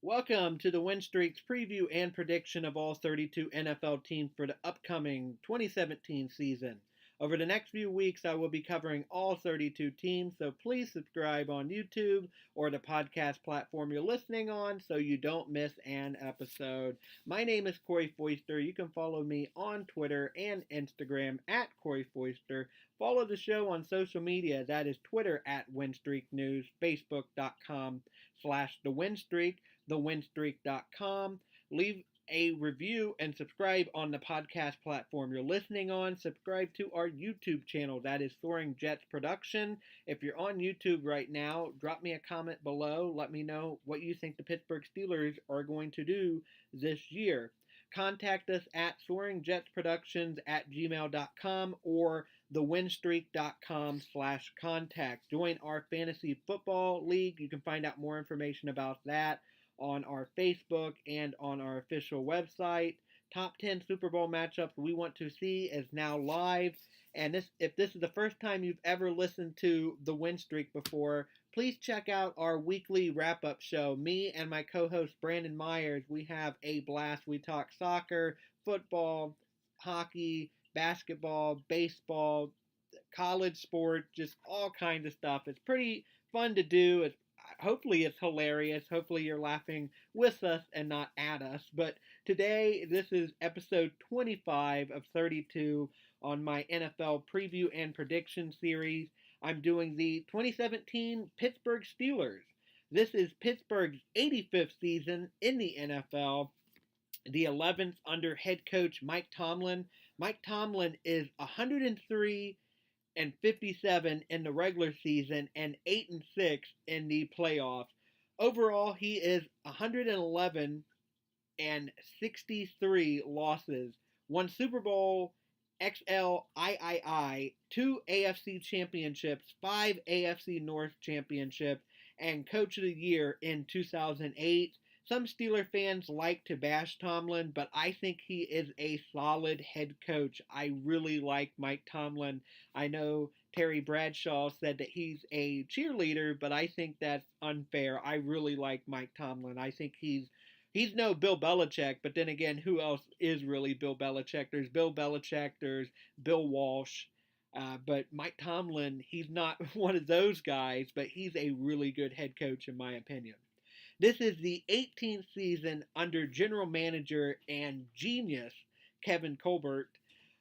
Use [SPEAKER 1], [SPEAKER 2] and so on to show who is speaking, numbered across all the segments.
[SPEAKER 1] Welcome to the Win Streaks preview and prediction of all 32 NFL teams for the upcoming 2017 season. Over the next few weeks, I will be covering all 32 teams, so please subscribe on YouTube or the podcast platform you're listening on so you don't miss an episode. My name is Corey Foister. You can follow me on Twitter and Instagram at Corey Foister. Follow the show on social media. That is Twitter at Winstreak News, Facebook.com/TheWinstreak, thewinstreak.com. Leave a review and subscribe on the podcast platform you're listening on. Subscribe to our YouTube channel. That is Soaring Jets Production. If you're on YouTube right now, drop me a comment below. Let me know what you think the Pittsburgh Steelers are going to do this year. Contact us at soaringjetsproductions@gmail.com or thewinstreak.com/contact. Join our fantasy football league. You can find out more information about that on our Facebook and on our official website. Top 10 Super Bowl matchups we want to see is now live. And if this is the first time you've ever listened to the Win Streak before, please check out our weekly wrap-up show. Me and my co-host Brandon Myers, we have a blast. We talk soccer, football, hockey, basketball, baseball, college sports, just all kinds of stuff. It's pretty fun to do. Hopefully it's hilarious. Hopefully you're laughing with us and not at us. But today, this is episode 25 of 32 on my NFL preview and prediction series. I'm doing the 2017 Pittsburgh Steelers. This is Pittsburgh's 85th season in the NFL, the 11th under head coach Mike Tomlin. Mike Tomlin is 103 and 57 in the regular season and 8-6 in the playoffs. Overall, he is 111 and 63 losses. One Super Bowl XLIII, 2 AFC championships, 5 AFC North championships, and Coach of the Year in 2008. Some Steeler fans like to bash Tomlin, but I think he is a solid head coach. I really like Mike Tomlin. I know Terry Bradshaw said that he's a cheerleader, but I think that's unfair. I really like Mike Tomlin. I think he's no Bill Belichick, but then again, who else is really Bill Belichick? There's Bill Belichick, there's Bill Walsh, but Mike Tomlin, he's not one of those guys, but he's a really good head coach in my opinion. This is the 18th season under general manager and genius Kevin Colbert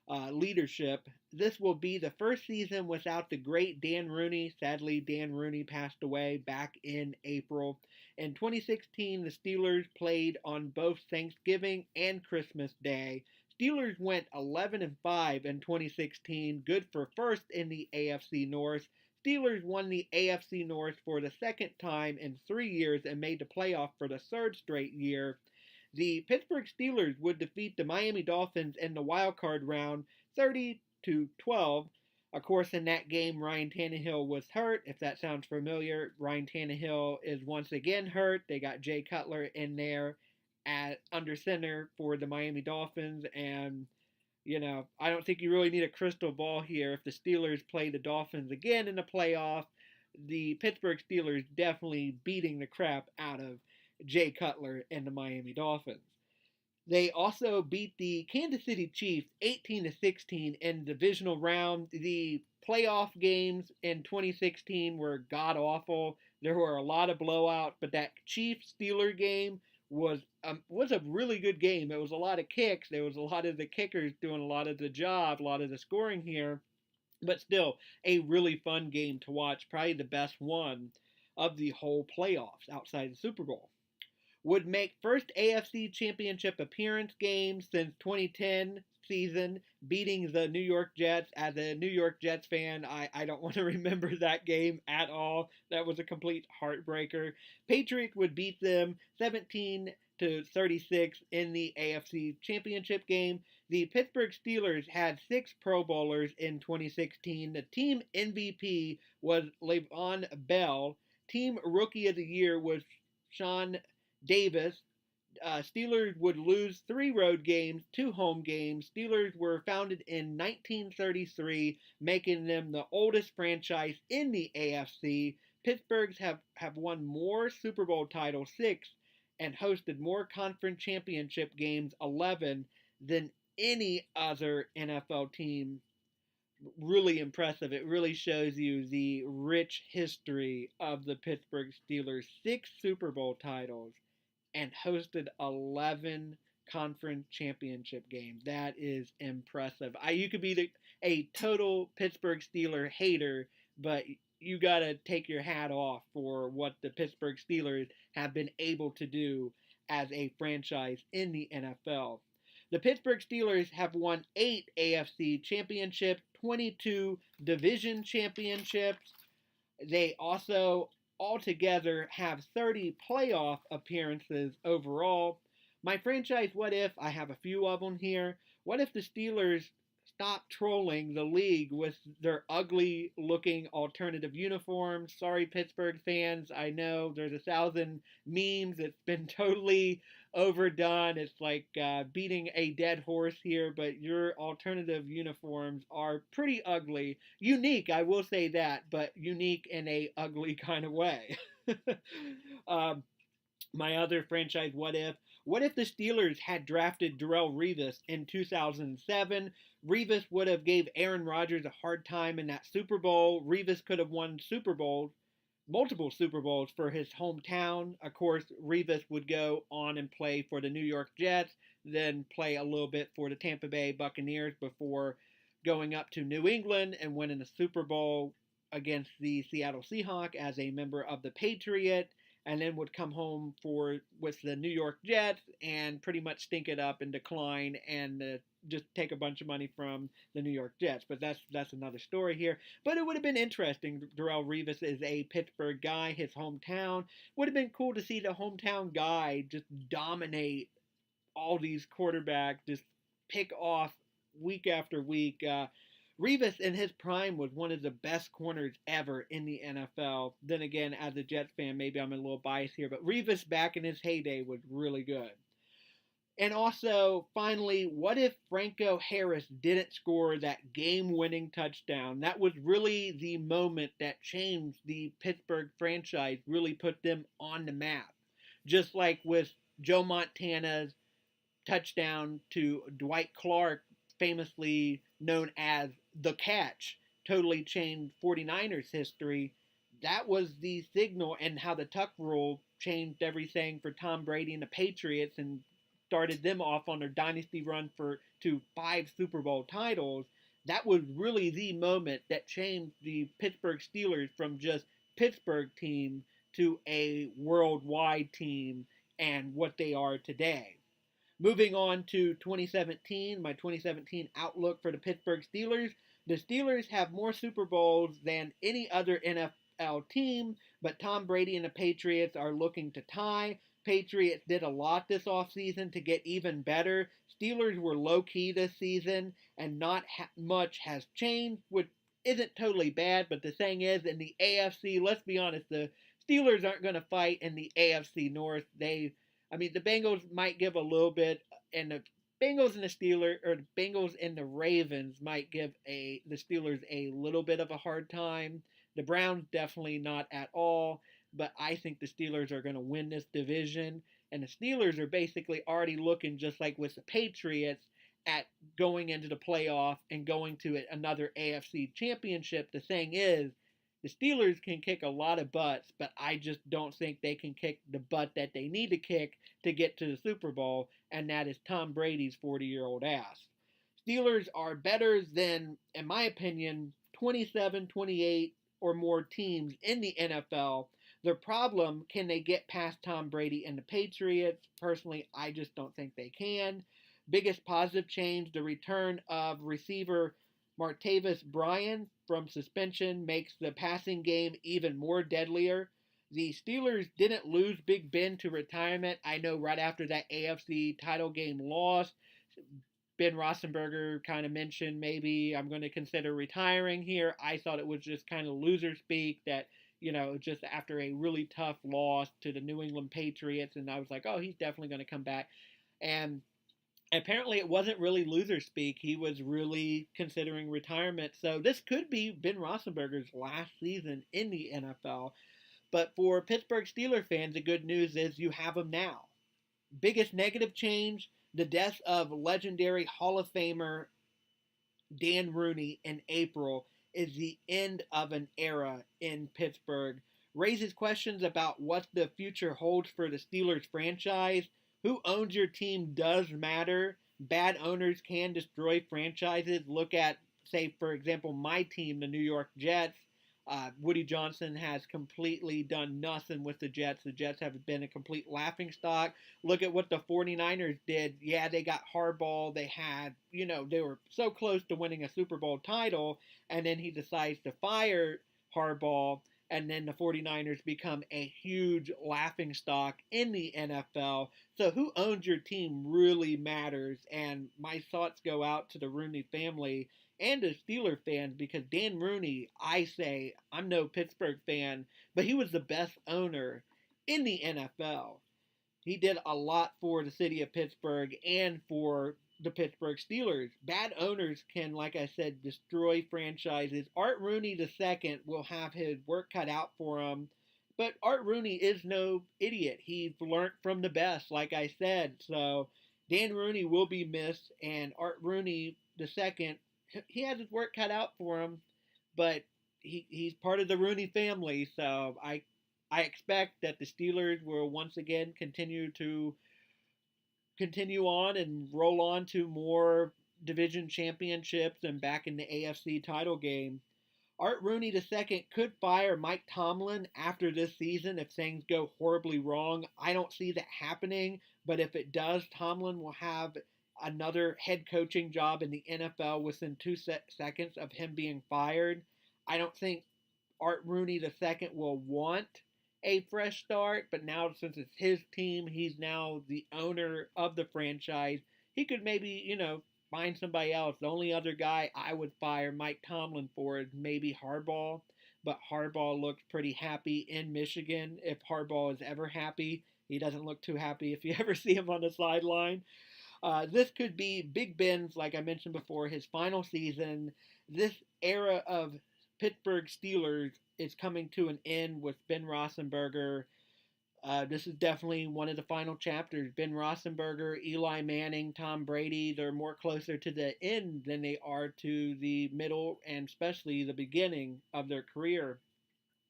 [SPEAKER 1] leadership. This will be the first season without the great Dan Rooney. Sadly, Dan Rooney passed away back in April. In 2016, the Steelers played on both Thanksgiving and Christmas Day. Steelers went 11-5 in 2016, good for first in the AFC North. Steelers won the AFC North for the second time in 3 years and made the playoff for the third straight year. The Pittsburgh Steelers would defeat the Miami Dolphins in the wild card round 30-12. Of course, in that game, Ryan Tannehill was hurt. If that sounds familiar, Ryan Tannehill is once again hurt. They got Jay Cutler in there under center for the Miami Dolphins, and I don't think you really need a crystal ball here. If the Steelers play the Dolphins again in the playoff, the Pittsburgh Steelers definitely beating the crap out of Jay Cutler and the Miami Dolphins. They also beat the Kansas City Chiefs 18-16 in the divisional round. The playoff games in 2016 were god-awful. There were a lot of blowouts, but that Chiefs-Steeler game was a really good game. There was a lot of kicks. There was a lot of the kickers doing a lot of the job, a lot of the scoring here. But still, a really fun game to watch. Probably the best one of the whole playoffs outside the Super Bowl. Would make first AFC Championship appearance game since 2010 season, beating the New York Jets. As a New York Jets fan, I don't want to remember that game at all. That was a complete heartbreaker. Patriots would beat them 17-36 in the AFC Championship game. The Pittsburgh Steelers had 6 Pro Bowlers in 2016. The team MVP was Le'Veon Bell. Team Rookie of the Year was Sean Davis. Steelers would lose 3 road games, 2 home games. Steelers were founded in 1933, making them the oldest franchise in the AFC. Pittsburghs have won more Super Bowl titles, 6, and hosted more conference championship games, 11, than any other NFL team. Really impressive. It really shows you the rich history of the Pittsburgh Steelers. 6 Super Bowl titles and hosted 11 conference championship games. That is impressive. You could be a total Pittsburgh Steeler hater, but you got to take your hat off for what the Pittsburgh Steelers have been able to do as a franchise in the NFL. The Pittsburgh Steelers have won 8 AFC championships, 22 division championships. They also altogether have 30 playoff appearances overall. My franchise what if, I have a few of them here. What if the Steelers stop trolling the league with their ugly looking alternative uniforms? Sorry, Pittsburgh fans. I know there's 1,000 memes. It's been totally overdone. It's like beating a dead horse here, but your alternative uniforms are pretty ugly. Unique, I will say that, but unique in a ugly kind of way. um, my other franchise what if the Steelers had drafted Darrelle Revis in 2007? Revis would have gave Aaron Rodgers a hard time in that Super Bowl. Revis could have won Super Bowls, multiple Super Bowls for his hometown. Of course, Revis would go on and play for the New York Jets, then play a little bit for the Tampa Bay Buccaneers before going up to New England and winning a Super Bowl against the Seattle Seahawks as a member of the Patriots, and then would come home with the New York Jets and pretty much stink it up and decline and just take a bunch of money from the New York Jets. But that's another story here. But it would have been interesting. Darrelle Revis is a Pittsburgh guy, his hometown. Would have been cool to see the hometown guy just dominate all these quarterbacks, just pick off week after week. Revis in his prime was one of the best corners ever in the NFL. Then again, as a Jets fan, maybe I'm a little biased here, but Revis back in his heyday was really good. And also, finally, what if Franco Harris didn't score that game-winning touchdown? That was really the moment that changed the Pittsburgh franchise, really put them on the map. Just like with Joe Montana's touchdown to Dwight Clark, famously known as The Catch, totally changed 49ers history. That was the signal, and how the Tuck rule changed everything for Tom Brady and the Patriots and started them off on their dynasty run to 5 Super Bowl titles. That was really the moment that changed the Pittsburgh Steelers from just Pittsburgh team to a worldwide team and what they are today. Moving on to 2017, my 2017 outlook for the Pittsburgh Steelers. The Steelers have more Super Bowls than any other NFL team, but Tom Brady and the Patriots are looking to tie. Patriots did a lot this offseason to get even better. Steelers were low-key this season, and not much has changed, which isn't totally bad, but the thing is, in the AFC, let's be honest, the Steelers aren't going to fight in the AFC North. The Bengals might give a little bit, and the Bengals and the Bengals and the Ravens might give the Steelers a little bit of a hard time. The Browns definitely not at all, but I think the Steelers are going to win this division, and the Steelers are basically already looking just like with the Patriots at going into the playoff and going to another AFC championship. The thing is, the Steelers can kick a lot of butts, but I just don't think they can kick the butt that they need to kick to get to the Super Bowl, and that is Tom Brady's 40-year-old ass. Steelers are better than, in my opinion, 27, 28 or more teams in the NFL. Their problem, can they get past Tom Brady and the Patriots? Personally, I just don't think they can. Biggest positive change, the return of receiver Martavis Bryant from suspension makes the passing game even more deadlier. The Steelers didn't lose Big Ben to retirement. I know right after that AFC title game loss, Ben Roethlisberger kind of mentioned maybe I'm going to consider retiring here. I thought it was just kind of loser speak that, just after a really tough loss to the New England Patriots, and I was like, oh, he's definitely going to come back. And apparently it wasn't really loser speak. He was really considering retirement. So this could be Ben Roethlisberger's last season in the NFL. But for Pittsburgh Steelers fans, the good news is you have him now. Biggest negative change, the death of legendary Hall of Famer Dan Rooney in April is the end of an era in Pittsburgh. Raises questions about what the future holds for the Steelers franchise. Who owns your team does matter. Bad owners can destroy franchises. Look at, say, for example, my team, the New York Jets. Woody Johnson has completely done nothing with the Jets. The Jets have been a complete laughingstock. Look at what the 49ers did. Yeah, they got Harbaugh. They were so close to winning a Super Bowl title, and then he decides to fire Harbaugh, and then the 49ers become a huge laughingstock in the NFL. So who owns your team really matters, and my thoughts go out to the Rooney family and the Steeler fans because Dan Rooney, I'm no Pittsburgh fan, but he was the best owner in the NFL. He did a lot for the city of Pittsburgh and for the Pittsburgh Steelers. Bad owners can, like I said, destroy franchises. Art Rooney II will have his work cut out for him, but Art Rooney is no idiot. He's learned from the best, like I said. So Dan Rooney will be missed, and Art Rooney II, he has his work cut out for him, but he's part of the Rooney family. So I expect that the Steelers will once again continue on and roll on to more division championships and back in the AFC title game. Art Rooney II could fire Mike Tomlin after this season if things go horribly wrong. I don't see that happening, but if it does, Tomlin will have another head coaching job in the NFL within 2 seconds of him being fired. I don't think Art Rooney II will want a fresh start, but now since it's his team, he's now the owner of the franchise. He could maybe, find somebody else. The only other guy I would fire Mike Tomlin for is maybe Harbaugh, but Harbaugh looks pretty happy in Michigan. If Harbaugh is ever happy, he doesn't look too happy if you ever see him on the sideline. This could be Big Ben's, like I mentioned before, his final season. This era of Pittsburgh Steelers is coming to an end with Ben Roethlisberger. This is definitely one of the final chapters. Ben Roethlisberger, Eli Manning, Tom Brady, they're more closer to the end than they are to the middle and especially the beginning of their career.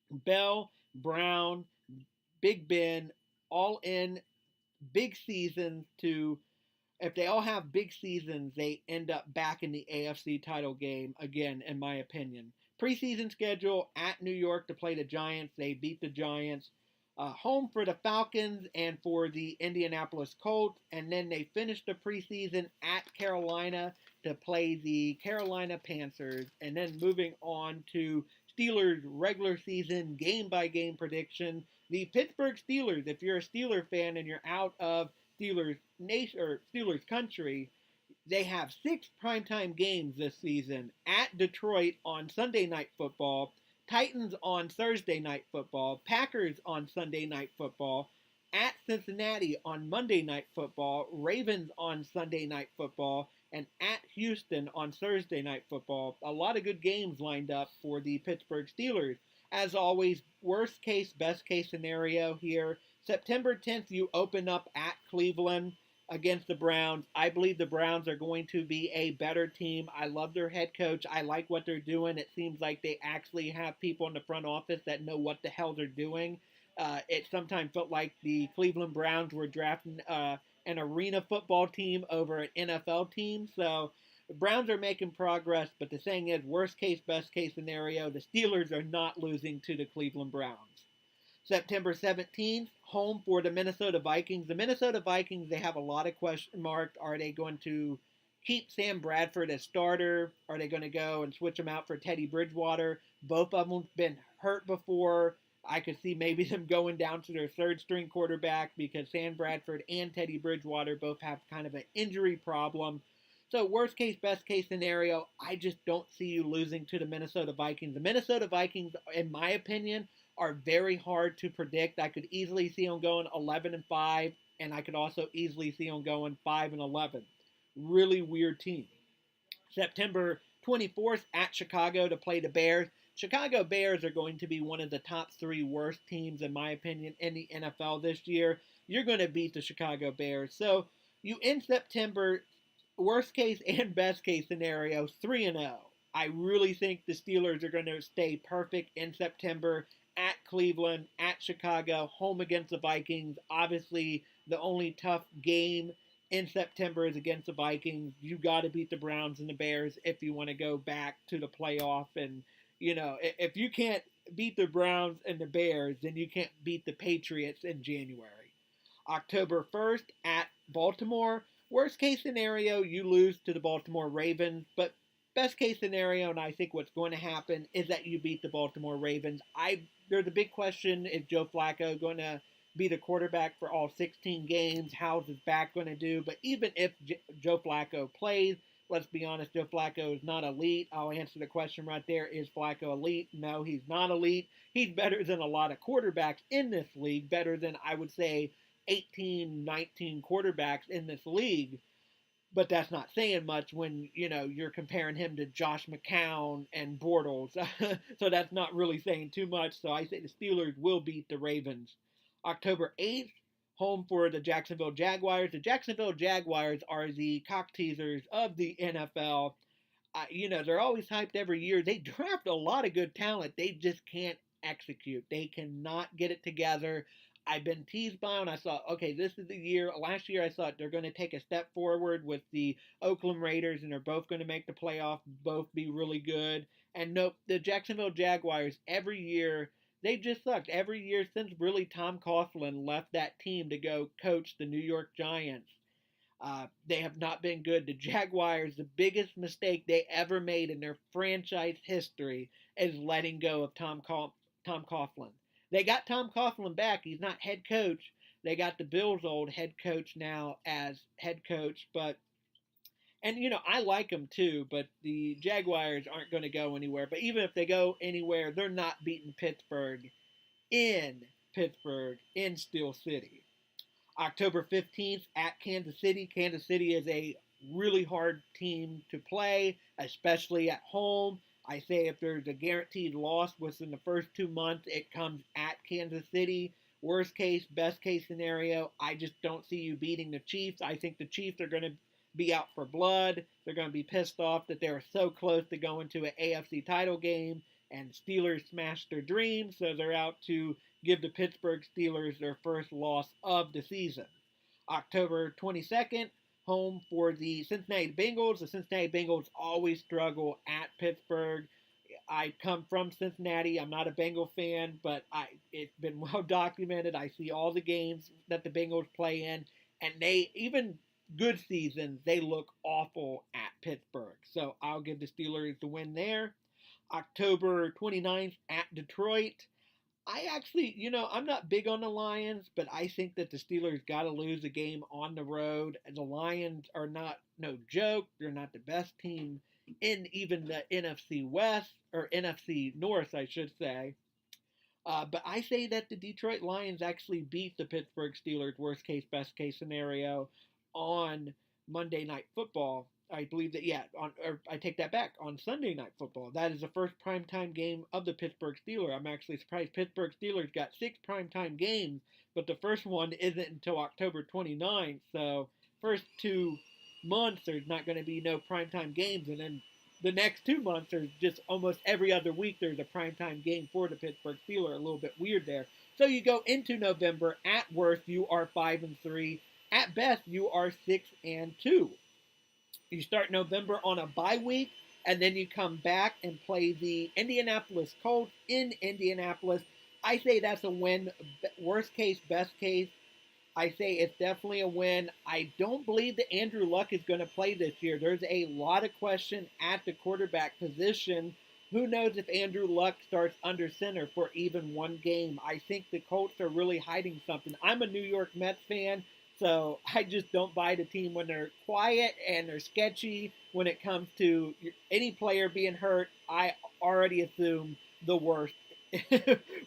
[SPEAKER 1] Bell, Brown, Big Ben, all in big seasons to if they all have big seasons, they end up back in the AFC title game again, in my opinion. Preseason schedule at New York to play the Giants. They beat the Giants. Home for the Falcons and for the Indianapolis Colts. And then they finish the preseason at Carolina to play the Carolina Panthers. And then moving on to Steelers regular season game-by-game prediction. The Pittsburgh Steelers, if you're a Steeler fan and you're out of Steelers nation or Steelers country, they have 6 primetime games this season at Detroit on Sunday Night Football, Titans on Thursday Night Football, Packers on Sunday Night Football, at Cincinnati on Monday Night Football, Ravens on Sunday Night Football, and at Houston on Thursday Night Football. A lot of good games lined up for the Pittsburgh Steelers. As always, worst case, best case scenario here. September 10th, you open up at Cleveland against the Browns. I believe the Browns are going to be a better team. I love their head coach. I like what they're doing. It seems like they actually have people in the front office that know what the hell they're doing. It sometimes felt like the Cleveland Browns were drafting an arena football team over an NFL team. So the Browns are making progress, but the thing is, worst case, best case scenario, the Steelers are not losing to the Cleveland Browns. September 17th, home for the Minnesota Vikings. The Minnesota Vikings, they have a lot of question marks. Are they going to keep Sam Bradford as starter? Are they going to go and switch him out for Teddy Bridgewater? Both of them have been hurt before. I could see maybe them going down to their third string quarterback because Sam Bradford and Teddy Bridgewater both have kind of an injury problem. So worst case, best case scenario, I just don't see you losing to the Minnesota Vikings. The Minnesota Vikings, in my opinion, are very hard to predict. I could easily see them going 11-5, and I could also easily see them going 5-11. Really weird team. September 24th at Chicago to play the Bears. Chicago Bears are going to be one of the top 3 worst teams, in my opinion, in the NFL this year. you're going to beat the Chicago Bears. So you end September, worst case and best case scenario, 3-0. I really think the Steelers are going to stay perfect in September at Cleveland, at Chicago, home against the Vikings. Obviously, the only tough game in September is against the Vikings. You got to beat the Browns and the Bears if you want to go back to the playoff. And, if you can't beat the Browns and the Bears, then you can't beat the Patriots in January. October 1st at Baltimore. Worst case scenario, you lose to the Baltimore Ravens, but best case scenario, and I think what's going to happen, is that you beat the Baltimore Ravens. There's a big question: is Joe Flacco going to be the quarterback for all 16 games? How's his back going to do? But even if Joe Flacco plays, let's be honest, Joe Flacco is not elite. I'll answer the question right there. Is Flacco elite? No, he's not elite. He's better than a lot of quarterbacks in this league, better than, I would say, 18, 19 quarterbacks in this league. But that's not saying much when, you're comparing him to Josh McCown and Bortles. So that's not really saying too much. So I say the Steelers will beat the Ravens. October 8th, home for the Jacksonville Jaguars. The Jacksonville Jaguars are the cock teasers of the NFL. They're always hyped every year. They draft a lot of good talent. They just can't execute. They cannot get it together. I've been teased by them. I thought, okay, this is the year. Last year, I thought they're going to take a step forward with the Oakland Raiders, and they're both going to make the playoff, both be really good. And nope, the Jacksonville Jaguars, every year, they've just sucked. Every year since really Tom Coughlin left that team to go coach the New York Giants. They have not been good. The Jaguars, the biggest mistake they ever made in their franchise history is letting go of Tom Coughlin. They got Tom Coughlin back. He's not head coach. They got the Bills' old head coach now as head coach. And I like them too, but the Jaguars aren't going to go anywhere. But even if they go anywhere, they're not beating in Pittsburgh, in Steel City. October 15th at Kansas City. Kansas City is a really hard team to play, especially at home. I say if there's a guaranteed loss within the first 2 months, it comes at Kansas City. Worst case, best case scenario, I just don't see you beating the Chiefs. I think the Chiefs are going to be out for blood. They're going to be pissed off that they were so close to going to an AFC title game, and Steelers smashed their dreams, so they're out to give the Pittsburgh Steelers their first loss of the season. October 22nd, home for the Cincinnati Bengals. The Cincinnati Bengals always struggle at Pittsburgh. I come from Cincinnati. I'm not a Bengal fan, but it's been well documented. I see all the games that the Bengals play in, and they, even good seasons, they look awful at Pittsburgh. So I'll give the Steelers the win there. October 29th at Detroit. I actually, I'm not big on the Lions, but I think that the Steelers got to lose a game on the road. The Lions are not no joke. They're not the best team in even the NFC West, or NFC North, I should say. But I say that the Detroit Lions actually beat the Pittsburgh Steelers, worst case, best case scenario, on Monday Night Football. I believe that, I take that back, on Sunday Night Football. That is the first primetime game of the Pittsburgh Steelers. I'm actually surprised Pittsburgh Steelers got 6 primetime games, but the first one isn't until October 29th. So first 2 months, there's not going to be no primetime games, and then the next 2 months, there's just almost every other week there's a primetime game for the Pittsburgh Steelers. A little bit weird there. So you go into November. At worst, you are 5-3. At best, you are 6-2. You start November on a bye week, and then you come back and play the Indianapolis Colts in Indianapolis. I say that's a win. Worst case, best case, I say it's definitely a win. I don't believe that Andrew Luck is going to play this year. There's a lot of question at the quarterback position. Who knows if Andrew Luck starts under center for even one game? I think the Colts are really hiding something. I'm a New York Mets fan, so I just don't buy the team when they're quiet and they're sketchy. When it comes to any player being hurt, I already assume the worst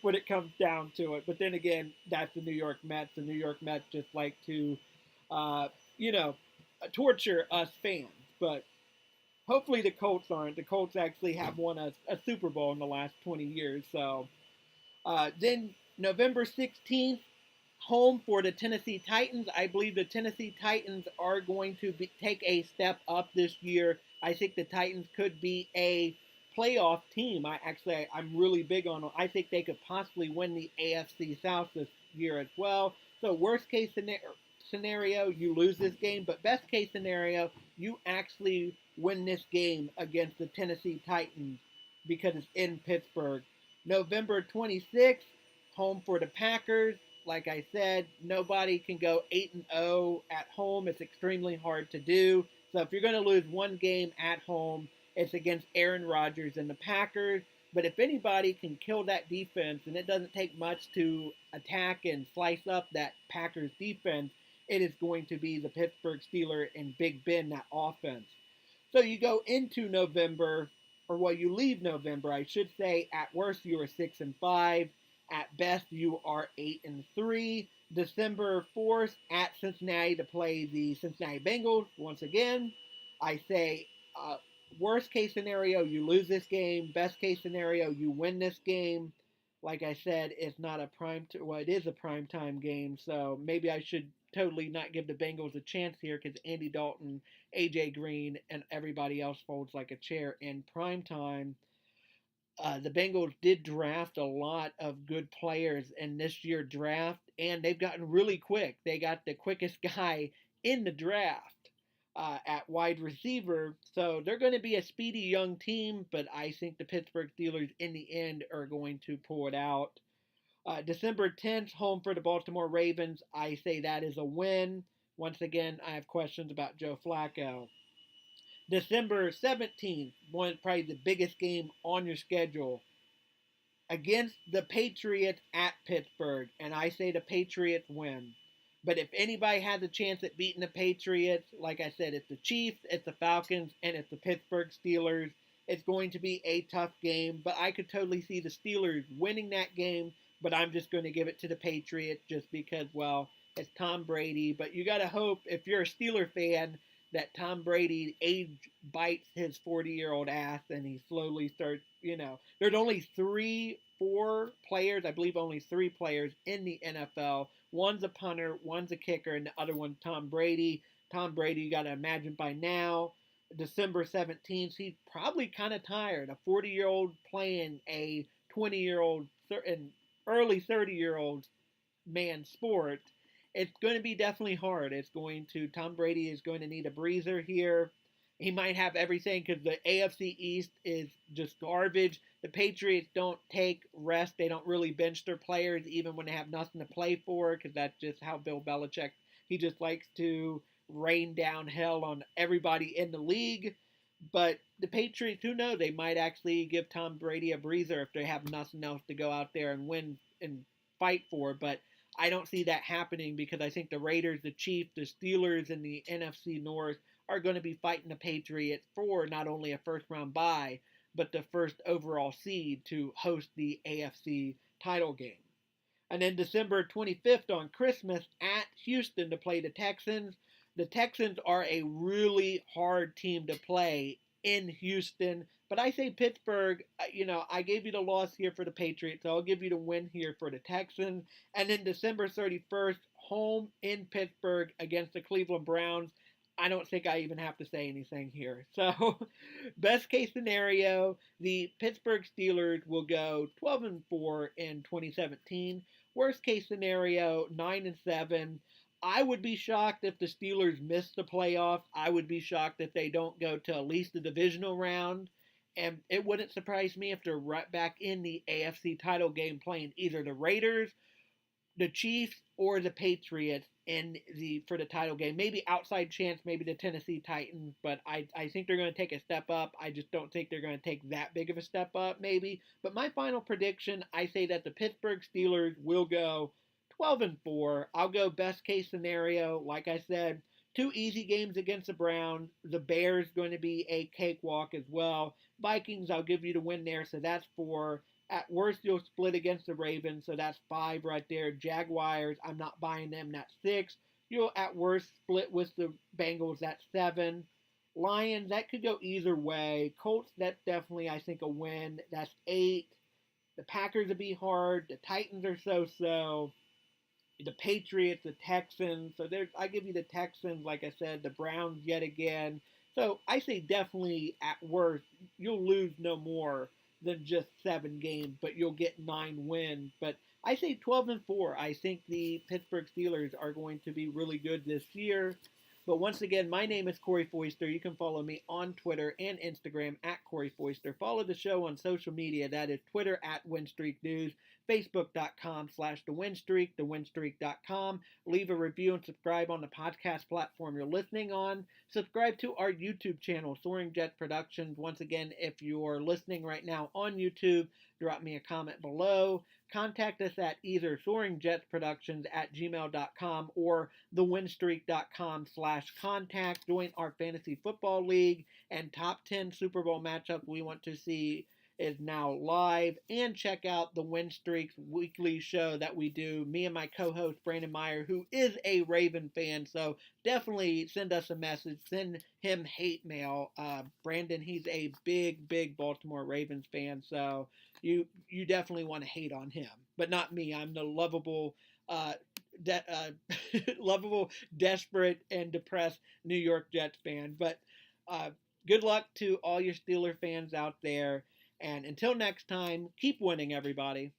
[SPEAKER 1] when it comes down to it. But then again, that's the New York Mets. The New York Mets just like to, torture us fans. But hopefully the Colts aren't. The Colts actually have won a Super Bowl in the last 20 years. So then November 16th, home for the Tennessee Titans. I believe the Tennessee Titans are going to take a step up this year. I think the Titans could be a playoff team. I'm really big on them. I think they could possibly win the AFC South this year as well. So worst case scenario, you lose this game, but best case scenario, you actually win this game against the Tennessee Titans because it's in Pittsburgh. November 26th, home for the Packers. Like I said, nobody can go 8-0 at home. It's extremely hard to do. So if you're going to lose one game at home, it's against Aaron Rodgers and the Packers. But if anybody can kill that defense, and it doesn't take much to attack and slice up that Packers defense, it is going to be the Pittsburgh Steelers and Big Ben, that offense. So you go into November, or well, you leave November, I should say. At worst, you are 6-5. At best, you are 8-3. December 4th at Cincinnati to play the Cincinnati Bengals once again. I say, worst case scenario, you lose this game. Best case scenario, you win this game. Like I said, it's not a it is a prime time game, so maybe I should totally not give the Bengals a chance here because Andy Dalton, AJ Green, and everybody else folds like a chair in prime time. The Bengals did draft a lot of good players in this year's draft, and they've gotten really quick. They got the quickest guy in the draft at wide receiver, so they're going to be a speedy young team, but I think the Pittsburgh Steelers in the end are going to pull it out. December 10th, home for the Baltimore Ravens. I say that is a win. Once again, I have questions about Joe Flacco. December 17th, probably the biggest game on your schedule, against the Patriots at Pittsburgh, and I say the Patriots win. But if anybody has a chance at beating the Patriots, like I said, it's the Chiefs, it's the Falcons, and it's the Pittsburgh Steelers. It's going to be a tough game, but I could totally see the Steelers winning that game, but I'm just going to give it to the Patriots just because, well, it's Tom Brady. But you got to hope, if you're a Steeler fan, that Tom Brady age bites his 40-year-old ass and he slowly starts, there's only 4 players, I believe only 3 players in the NFL. One's a punter, one's a kicker, and the other one's Tom Brady. Tom Brady, you got to imagine by now, December 17th, he's probably kind of tired. A 40-year-old playing a 20-year-old and early 30-year-old man sport. It's going to be definitely hard. Tom Brady is going to need a breather here. He might have everything because the AFC East is just garbage. The Patriots don't take rest. They don't really bench their players even when they have nothing to play for because that's just how Bill Belichick, he just likes to rain down hell on everybody in the league. But the Patriots, who knows, they might actually give Tom Brady a breather if they have nothing else to go out there and win and fight for. But I don't see that happening because I think the Raiders, the Chiefs, the Steelers, and the NFC North are going to be fighting the Patriots for not only a first-round bye, but the first overall seed to host the AFC title game. And then December 25th on Christmas at Houston to play the Texans. The Texans are a really hard team to play in Houston. But I say Pittsburgh, I gave you the loss here for the Patriots, so I'll give you the win here for the Texans. And then December 31st, home in Pittsburgh against the Cleveland Browns. I don't think I even have to say anything here. So, best case scenario, the Pittsburgh Steelers will go 12-4 in 2017. Worst case scenario, 9-7. I would be shocked if the Steelers miss the playoffs. I would be shocked if they don't go to at least the divisional round. And it wouldn't surprise me if they're right back in the AFC title game playing either the Raiders, the Chiefs, or the Patriots for the title game. Maybe outside chance, maybe the Tennessee Titans, but I think they're going to take a step up. I just don't think they're going to take that big of a step up, maybe. But my final prediction, I say that the Pittsburgh Steelers will go 12-4. I'll go best case scenario, like I said, 2 easy games against the Browns. The Bears going to be a cakewalk as well. Vikings, I'll give you the win there, so that's 4. At worst, you'll split against the Ravens, so that's 5 right there. Jaguars, I'm not buying them, that's 6. You'll at worst split with the Bengals, that's 7. Lions, that could go either way. Colts, that's definitely, I think, a win. That's 8. The Packers will be hard. The Titans are so-so. the Patriots, the Texans. So there's, I give you the Texans, like I said, the Browns yet again. So I say definitely at worst you'll lose no more than just 7 games, but you'll get 9 wins. But I say 12-4. I think the Pittsburgh Steelers are going to be really good this year. But once again, my name is Corey Foister. You can follow me on Twitter and Instagram at Corey Foister. Follow the show on social media. That is Twitter at WinStreak News, Facebook.com/TheWinStreak, TheWinStreak.com. Leave a review and subscribe on the podcast platform you're listening on. Subscribe to our YouTube channel, Soaring Jet Productions. Once again, if you're listening right now on YouTube, drop me a comment below. Contact us at either soaringjetsproductions@gmail.com or thewinstreak.com/contact. Join our fantasy football league, and top 10 Super Bowl matchups we want to see is now live. And check out the Win Streaks weekly show that we do, me and my co-host Brandon Meyer, who is a Raven fan. So definitely send us a message, send him hate mail. Brandon, he's a big Baltimore Ravens fan, so you definitely want to hate on him, but not me. I'm the lovable, lovable, desperate, and depressed New York Jets fan. But good luck to all your Steeler fans out there. And until next time, keep winning, everybody.